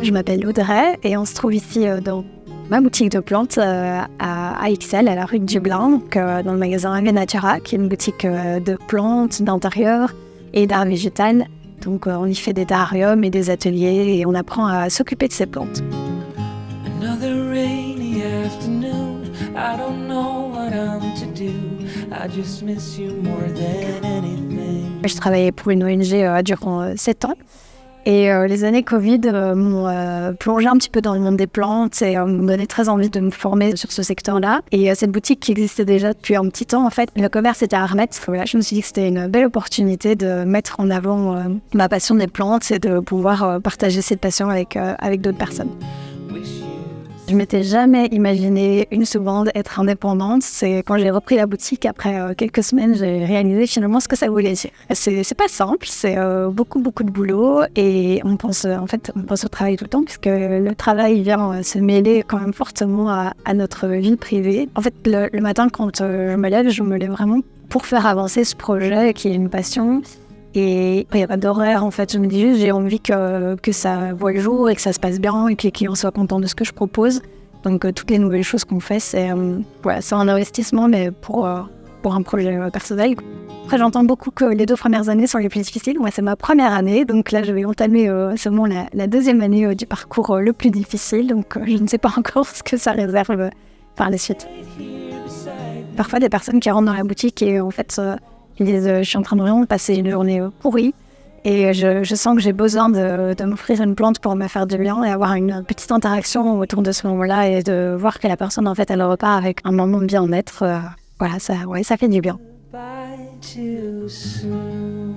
Je m'appelle Audrey et on se trouve ici dans ma boutique de plantes à Ixelles, à la rue de Dublin, donc, dans le magasin Ave Natura, qui est une boutique de plantes, d'intérieur et d'art végétal. Donc on y fait des terrariums et des ateliers et on apprend à s'occuper de ces plantes. Another rainy afternoon, I don't know what I'm to do. I just miss you more than anything. Je travaillais pour une ONG durant 7 ans. Et les années Covid m'ont plongé un petit peu dans le monde des plantes et m'ont donné très envie de me former sur ce secteur-là. Et cette boutique qui existait déjà depuis un petit temps, en fait, le commerce était à remettre. Voilà, je me suis dit que c'était une belle opportunité de mettre en avant ma passion des plantes et de pouvoir partager cette passion avec d'autres personnes. Je m'étais jamais imaginé une seconde être indépendante. C'est quand j'ai repris la boutique, après quelques semaines, j'ai réalisé finalement ce que ça voulait dire. C'est pas simple, c'est beaucoup de boulot et on pense au travail tout le temps puisque le travail vient se mêler quand même fortement à notre vie privée. En fait, le matin quand je me lève vraiment pour faire avancer ce projet qui est une passion. Et il n'y a pas d'horaire, en fait. Je me dis juste, j'ai envie que ça voit le jour et que ça se passe bien et que les clients soient contents de ce que je propose. Donc, toutes les nouvelles choses qu'on fait, c'est un investissement, mais pour un projet personnel. Après, j'entends beaucoup que les 2 premières années sont les plus difficiles. Moi, c'est ma première année, donc là, je vais entamer seulement la deuxième année du parcours le plus difficile. Donc, je ne sais pas encore ce que ça réserve par la suite. Parfois, des personnes qui rentrent dans la boutique et en fait... ils disent je suis en train de vraiment passer une journée pourrie et je sens que j'ai besoin de m'offrir une plante pour me faire du bien et avoir une petite interaction autour de ce moment-là et de voir que la personne en fait elle repart avec un moment de bien-être. Ça fait du bien. Bye too soon.